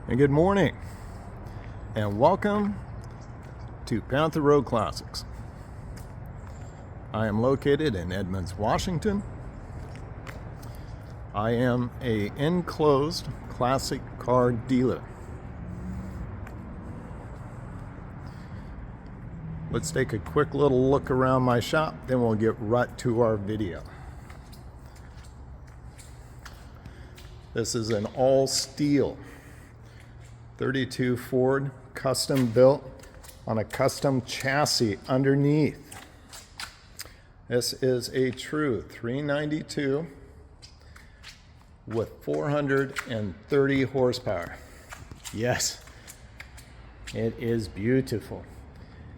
And good morning and welcome to Panther Road Classics. I am located in Edmonds, Washington. I am an enclosed classic car dealer. Let's take a quick little look around my shop, then we'll get right to our video. This is an all steel 32 Ford, custom built on a custom chassis underneath. This is a true 392 with 430 horsepower. Yes, it is beautiful.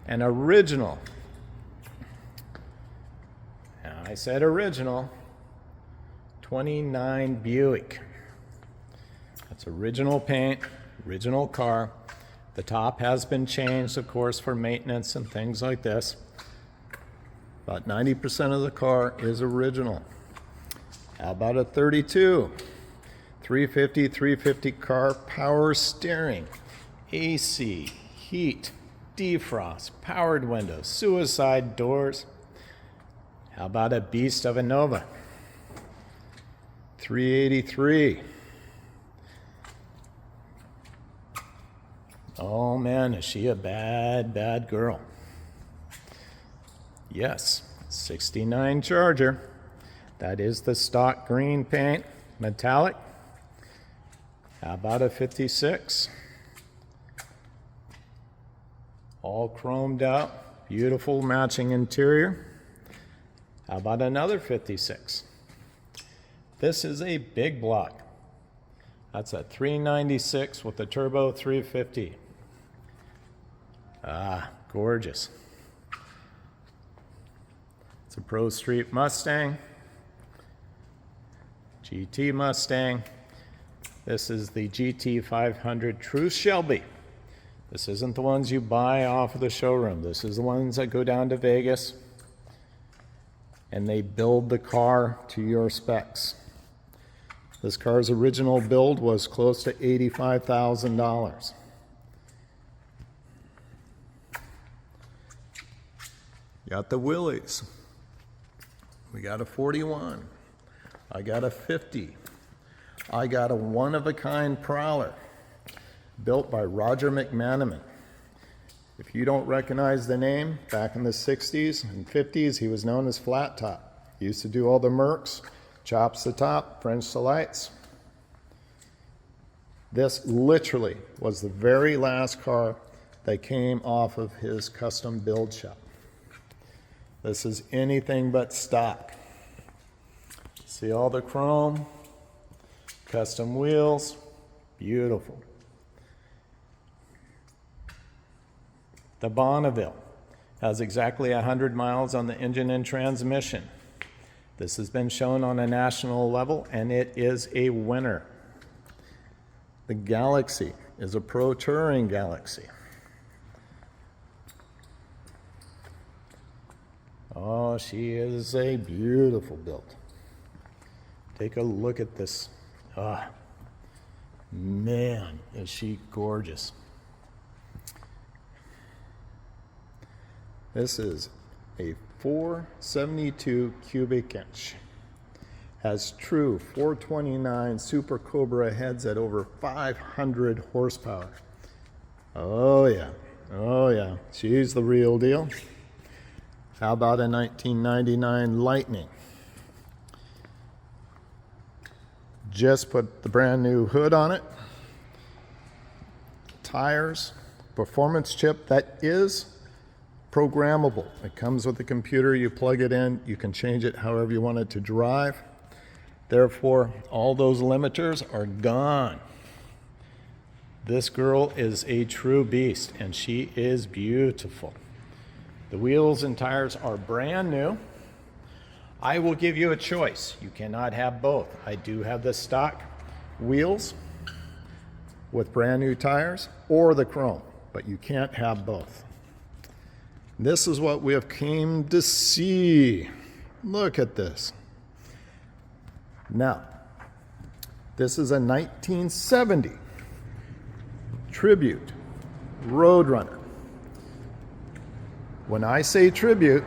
An original, now I said original, 29 Buick. That's original paint, original car. The top has been changed, of course, for maintenance and things like this. About 90% of the car is original. How about a 32? 350 car, power steering, AC, heat, defrost, powered windows, suicide doors. How about a beast of a Nova? 383. Oh man, is she a bad girl. Yes, 69 Charger. That is the stock green paint, metallic. How about a 56? All chromed out, beautiful matching interior. How about another 56? This is a big block. That's a 396 with a turbo 350. Ah, gorgeous. It's a Pro Street Mustang, GT Mustang. This is the GT 500 True Shelby. This isn't the ones you buy off of the showroom. This is the ones that go down to Vegas and they build the car to your specs. This car's original build was close to $85,000. Got the Willys. We got a 41. I got a 50. I got a one-of-a-kind Prowler built by Roger McManaman. If you don't recognize the name, back in the 60s and 50s, he was known as Flat Top. He used to do all the Mercs, chops the top, French the lights. This literally was the very last car that came off of his custom build shop. This is anything but stock. See all the chrome, custom wheels, beautiful. The Bonneville has exactly 100 miles on the engine and transmission. This has been shown on a national level and it is a winner. The Galaxy is a Pro Touring Galaxy. Oh, she is a beautiful build. Take a look at this. Ah, man, is she gorgeous. This is a 472 cubic inch. Has true 429 Super Cobra heads at over 500 horsepower. Oh yeah, she's the real deal. How about a 1999 Lightning? Just put the brand new hood on it. Tires, performance chip that is programmable. It comes with a computer, you plug it in, you can change it however you want it to drive. Therefore, all those limiters are gone. This girl is a true beast and she is beautiful. The wheels and tires are brand new. I will give you a choice. You cannot have both. I do have the stock wheels with brand new tires or the chrome, but you can't have both. This is what we have came to see. Look at this. Now, this is a 1970 Tribute Roadrunner. When I say tribute,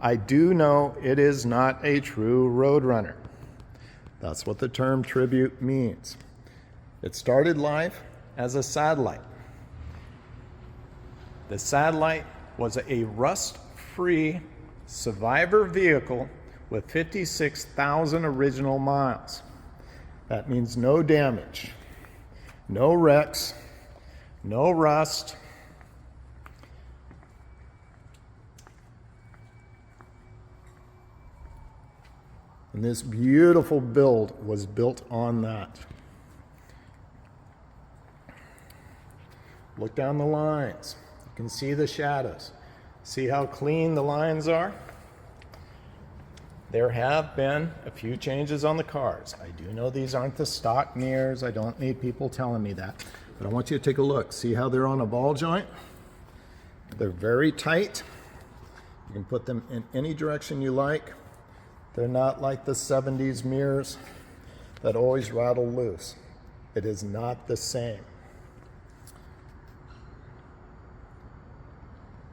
I do know it is not a true Roadrunner. That's what the term tribute means. It started life as a satellite. The satellite was a rust-free survivor vehicle with 56,000 original miles. That means no damage, no wrecks, no rust. And this beautiful build was built on that. Look down the lines. You can see the shadows. See how clean the lines are? There have been a few changes on the cars. I do know these aren't the stock mirrors. I don't need people telling me that. But I want you to take a look. See how they're on a ball joint? They're very tight. You can put them in any direction you like. They're not like the 70s mirrors that always rattle loose. It is not the same.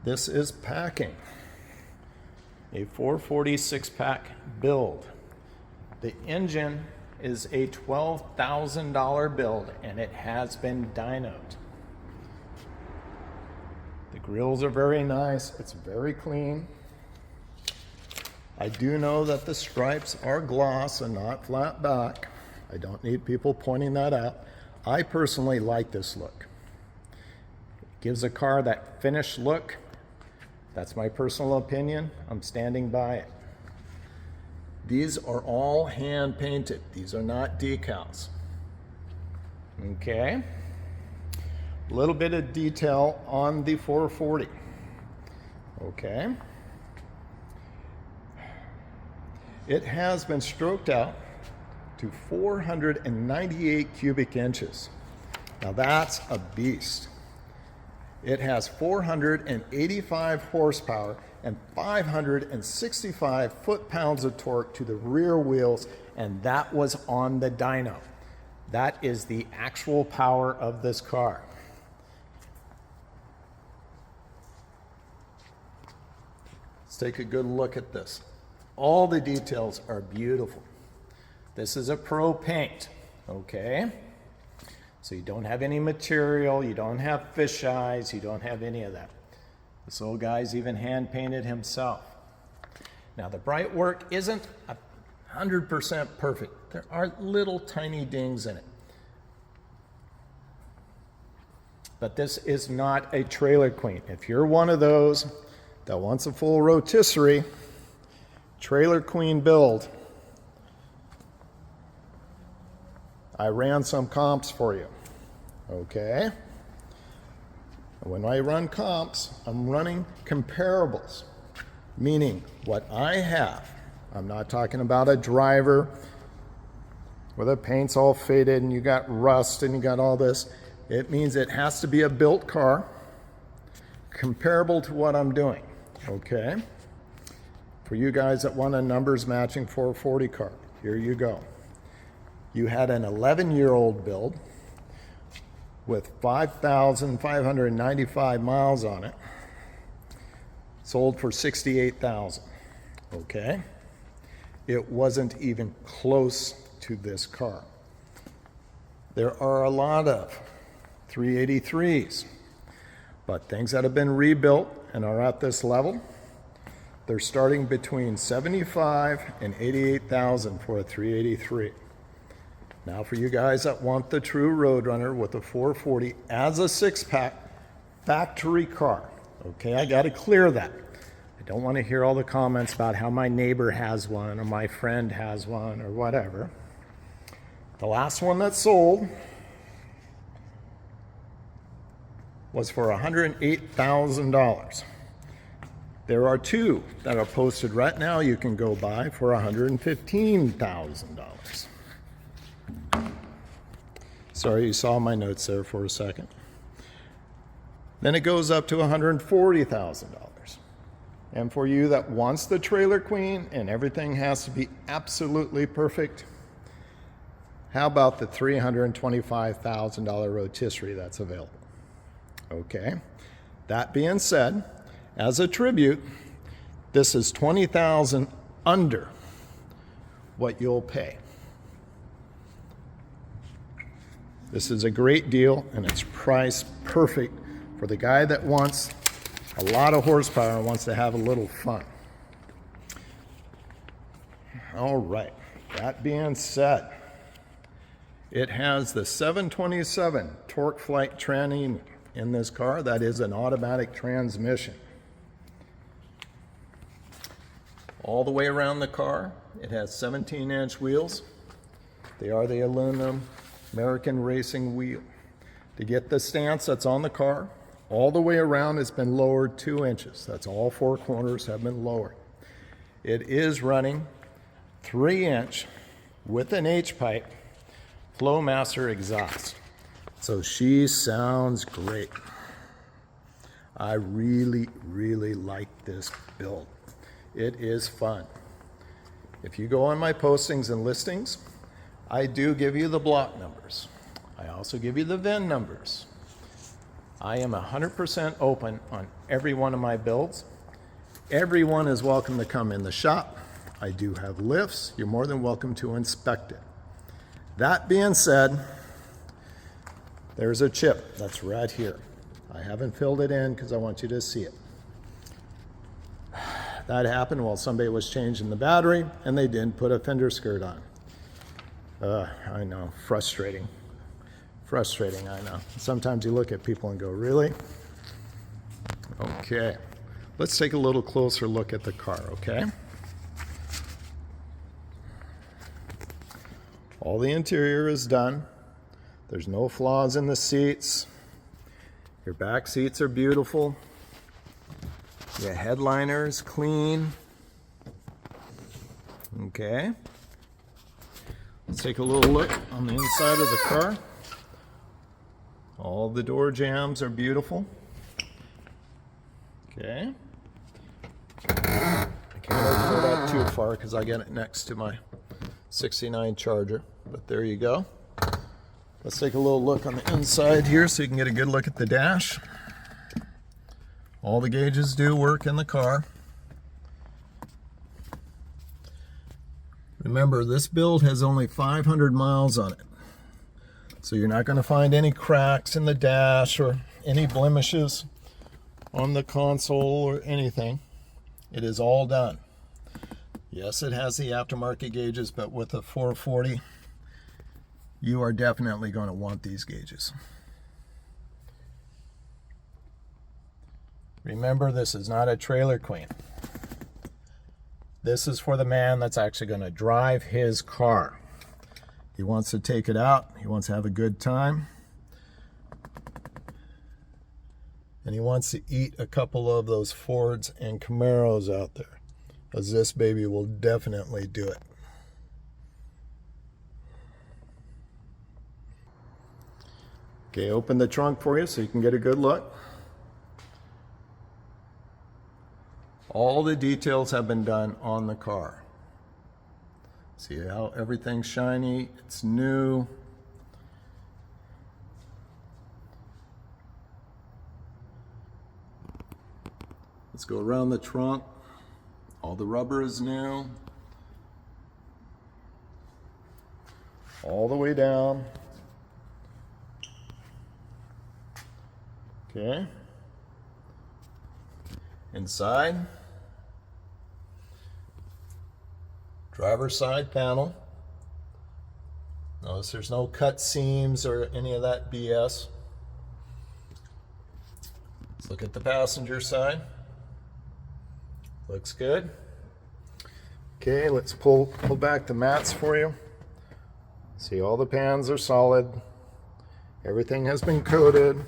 This is packing. A 440 six-pack build. The engine is a $12,000 build, and it has been dynoed. The grills are very nice. It's very clean. I do know that the stripes are gloss and not flat back. I don't need people pointing that out. I personally like this look. It gives a car that finished look. That's my personal opinion. I'm standing by it. These are all hand painted. These are not decals. Okay. A little bit of detail on the 440. Okay. It has been stroked out to 498 cubic inches. Now that's a beast. It has 485 horsepower and 565 foot-pounds of torque to the rear wheels, and that was on the dyno. That is the actual power of this car. Let's take a good look at this. All the details are beautiful. This is a pro paint, okay? So you don't have any material, you don't have fish eyes, you don't have any of that. This old guy's even hand painted himself. Now the bright work isn't 100% perfect. There are little tiny dings in it. But this is not a trailer queen. If you're one of those that wants a full rotisserie trailer queen build, I ran some comps for you, okay? When I run comps, I'm running comparables, meaning what I have. I'm not talking about a driver where the paint's all faded and you got rust and you got all this. It means it has to be a built car comparable to what I'm doing, okay? For you guys that want a numbers matching 440 car, here you go. You had an 11-year-old build with 5,595 miles on it, sold for $68,000, okay? It wasn't even close to this car. There are a lot of 383s, but things that have been rebuilt and are at this level, they're starting between $75,000 and $88,000 for a 383. Now for you guys that want the true Roadrunner with a 440 as a six-pack factory car, okay, I got to clear that. I don't want to hear all the comments about how my neighbor has one or my friend has one or whatever. The last one that sold was for $108,000. There are two that are posted right now you can go buy for $115,000. Sorry, you saw my notes there for a second. Then it goes up to $140,000. And for you that wants the trailer queen and everything has to be absolutely perfect, How about the $325,000 rotisserie that's available? Okay. That being said, as a tribute, this is $20,000 under what you'll pay. This is a great deal, and it's priced perfect for the guy that wants a lot of horsepower and wants to have a little fun. All right, that being said, it has the 727 torque flight tranny in this car. That is an automatic transmission. All the way around the car, it has 17-inch wheels. They are the aluminum American racing wheel. To get the stance that's on the car, all the way around has been lowered 2 inches. That's all 4 corners have been lowered. It is running 3-inch with an H-pipe Flowmaster exhaust. So she sounds great. I really, really like this build. It is fun. If you go on my postings and listings, I do give you the block numbers. I also give you the VIN numbers. I am 100% open on every one of my builds. Everyone is welcome to come in the shop. I do have lifts. You're more than welcome to inspect it. That being said, there's a chip that's right here. I haven't filled it in because I want you to see it. That happened while somebody was changing the battery and they didn't put a fender skirt on. I know, frustrating. Frustrating, I know. Sometimes you look at people and go, really? Okay, let's take a little closer look at the car, okay? All the interior is done. There's no flaws in the seats. Your back seats are beautiful. Your headliner is clean. Okay. Let's take a little look on the inside of the car. All the door jambs are beautiful. Okay. I can't open it up too far because I get it next to my 69 Charger, but there you go. Let's take a little look on the inside here so you can get a good look at the dash. All the gauges do work in the car. Remember, this build has only 500 miles on it. So you're not going to find any cracks in the dash or any blemishes on the console or anything. It is all done. Yes, it has the aftermarket gauges, but with a 440, you are definitely going to want these gauges. Remember, this is not a trailer queen. This is for the man that's actually going to drive his car. He wants to take it out. He wants to have a good time. And he wants to eat a couple of those Fords and Camaros out there, because this baby will definitely do it. Okay, open the trunk for you so you can get a good look. All the details have been done on the car. See how everything's shiny, it's new. Let's go around the trunk. All the rubber is new. All the way down. Okay. Inside. Driver's side panel. Notice there's no cut seams or any of that BS. Let's look at the passenger side. Looks good. Okay, let's pull back the mats for you. See, all the pans are solid. Everything has been coated.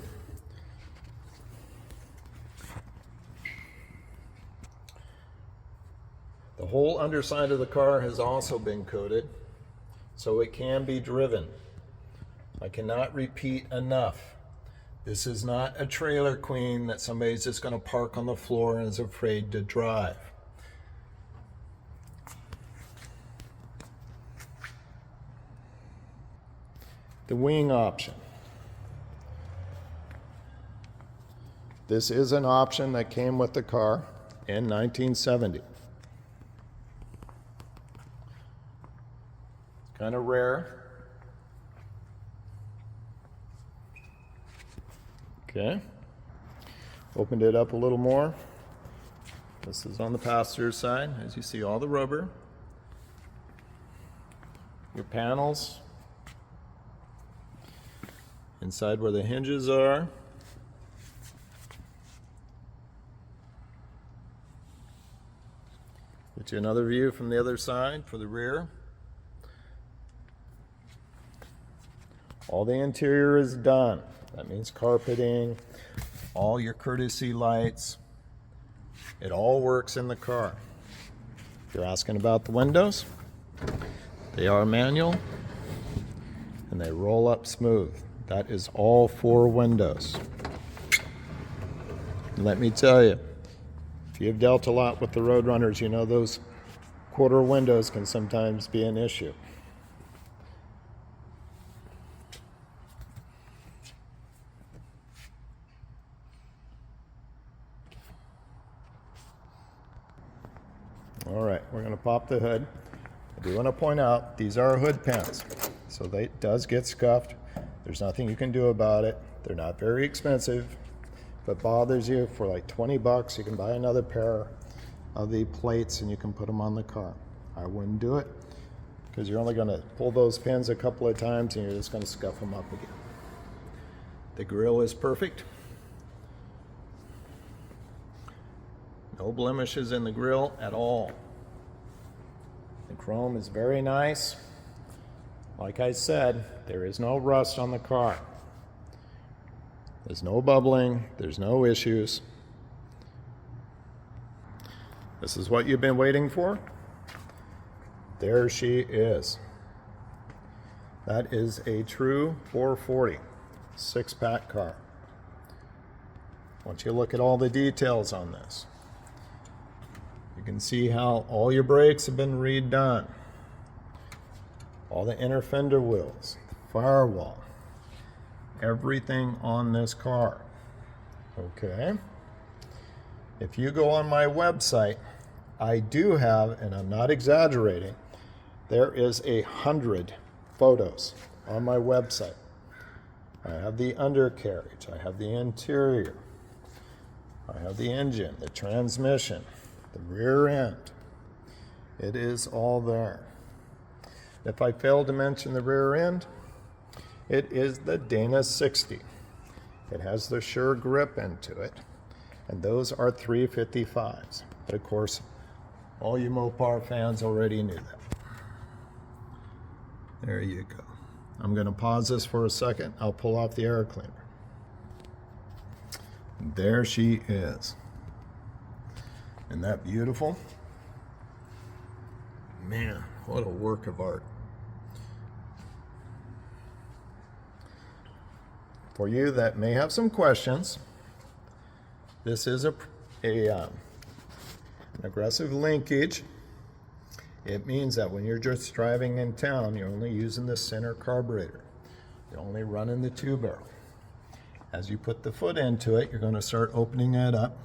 The whole underside of the car has also been coated, so it can be driven. I cannot repeat enough. This is not a trailer queen that somebody's just going to park on the floor and is afraid to drive. The wing option. This is an option that came with the car in 1970. Kind of rare. Okay. Opened it up a little more. This is on the passenger side. As you see, all the rubber. Your panels. Inside where the hinges are. Get you another view from the other side for the rear. All the interior is done. That means carpeting, all your courtesy lights. It all works in the car. If you're asking about the windows, they are manual and they roll up smooth. That is all 4 windows. And let me tell you, if you've dealt a lot with the Roadrunners, you know those quarter windows can sometimes be an issue. All right, we're going to pop the hood. I do want to point out these are hood pins, so it does get scuffed. There's nothing you can do about it. They're not very expensive. If it bothers you, for like 20 bucks, you can buy another pair of the plates and you can put them on the car. I wouldn't do it because you're only going to pull those pins a couple of times and you're just going to scuff them up again. The grille is perfect. No blemishes in the grille at all. The chrome is very nice. Like I said, there is no rust on the car. There's no bubbling, there's no issues. This is what you've been waiting for. There she is. That is a true 440 6-pack car. Once you look at all the details on this, you can see how all your brakes have been redone. All the inner fender wheels, firewall, everything on this car. Okay. If you go on my website, I do have, and I'm not exaggerating, there is 100 photos on my website. I have the undercarriage, I have the interior, I have the engine, the transmission, the rear end. It is all there. If I fail to mention the rear end, it is the DYNO 60. It has the sure grip into it, and those are 355s. But of course, all you Mopar fans already knew that. There you go. I'm going to pause this for a second. I'll pull off the air cleaner. There she is. Isn't that beautiful? Man, what a work of art. For you that may have some questions, this is an aggressive linkage. It means that when you're just driving in town, you're only using the center carburetor. You're only running the 2-barrel. As you put the foot into it, you're going to start opening it up.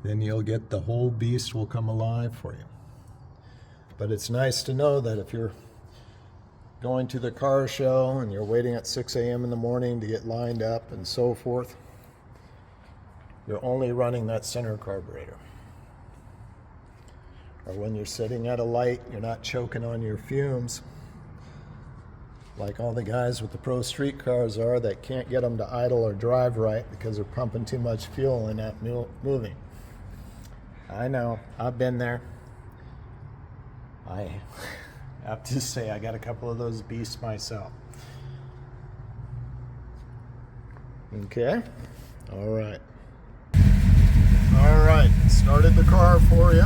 Then you'll get the whole beast will come alive for you. But it's nice to know that if you're going to the car show and you're waiting at 6 a.m. in the morning to get lined up and so forth, you're only running that center carburetor. Or when you're sitting at a light, you're not choking on your fumes like all the guys with the pro street cars are that can't get them to idle or drive right because they're pumping too much fuel and not moving. I know, I've been there. I have to say I got a couple of those beasts myself. Okay, all right. All right, started the car for you.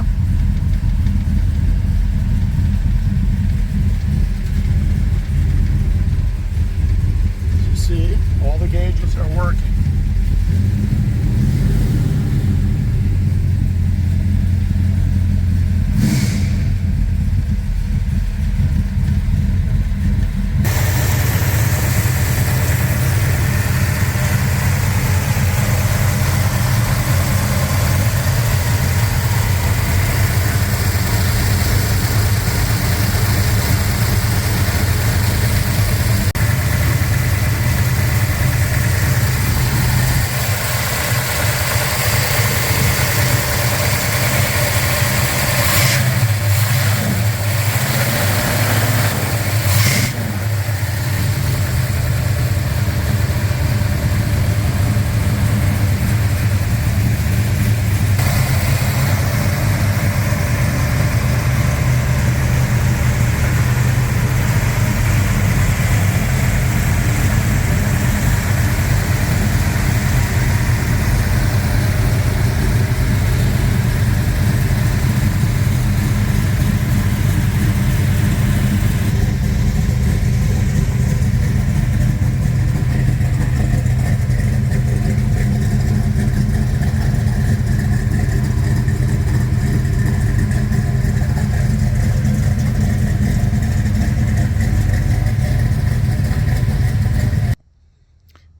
As you see, all the gauges are working.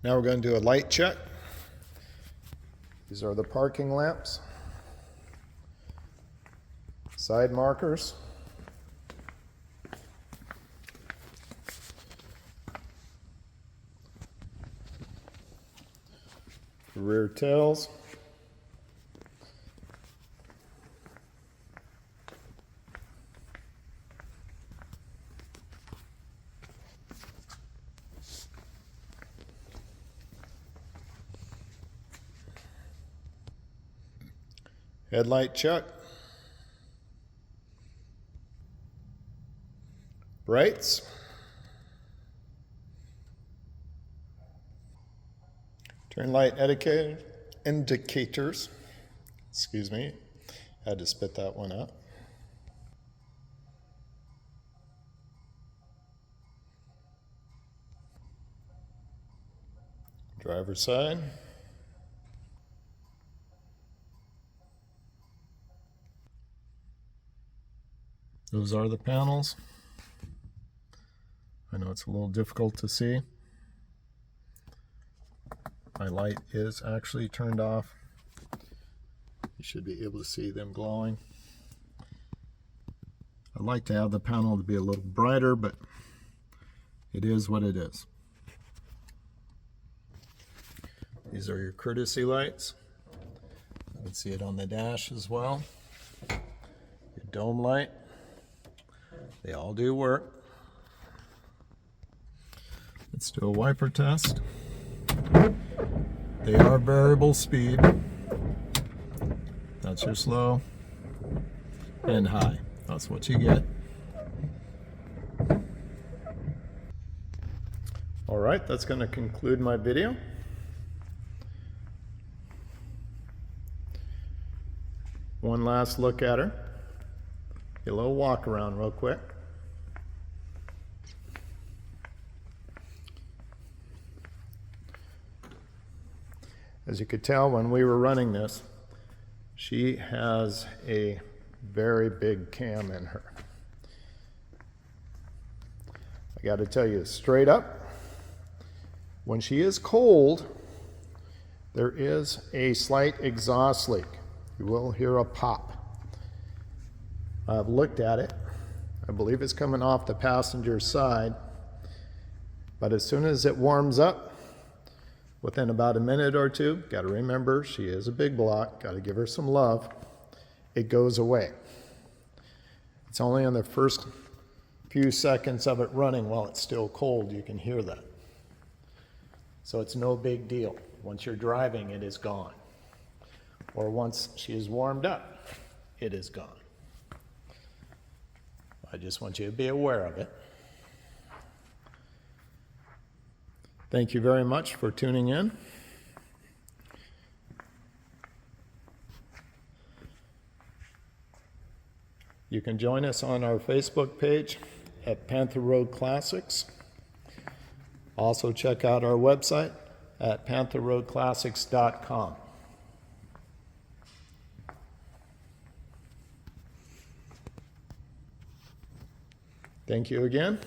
Now we're going to do a light check. These are the parking lamps, side markers, rear tails, headlight check, brights, turn light indicators, excuse me, had to spit that one out. Driver's side. Those are the panels. I know it's a little difficult to see. My light is actually turned off. You should be able to see them glowing. I'd like to have the panel to be a little brighter, but it is what it is. These are your courtesy lights. You can see it on the dash as well. Your dome light. They all do work. Let's do a wiper test. They are variable speed. That's your slow and high. That's what you get. All right, that's going to conclude my video. One last look at her. A little walk around real quick. As you could tell when we were running this, she has a very big cam in her. I got to tell you straight up, when she is cold, there is a slight exhaust leak. You will hear a pop. I've looked at it. I believe it's coming off the passenger side, but as soon as it warms up, within about a minute or two, got to remember she is a big block, got to give her some love, it goes away. It's only on the first few seconds of it running while it's still cold you can hear that. So it's no big deal. Once you're driving, it is gone. Or once she is warmed up, it is gone. I just want you to be aware of it. Thank you very much for tuning in. You can join us on our Facebook page at Panther Road Classics. Also check out our website at pantherroadclassics.com. Thank you again.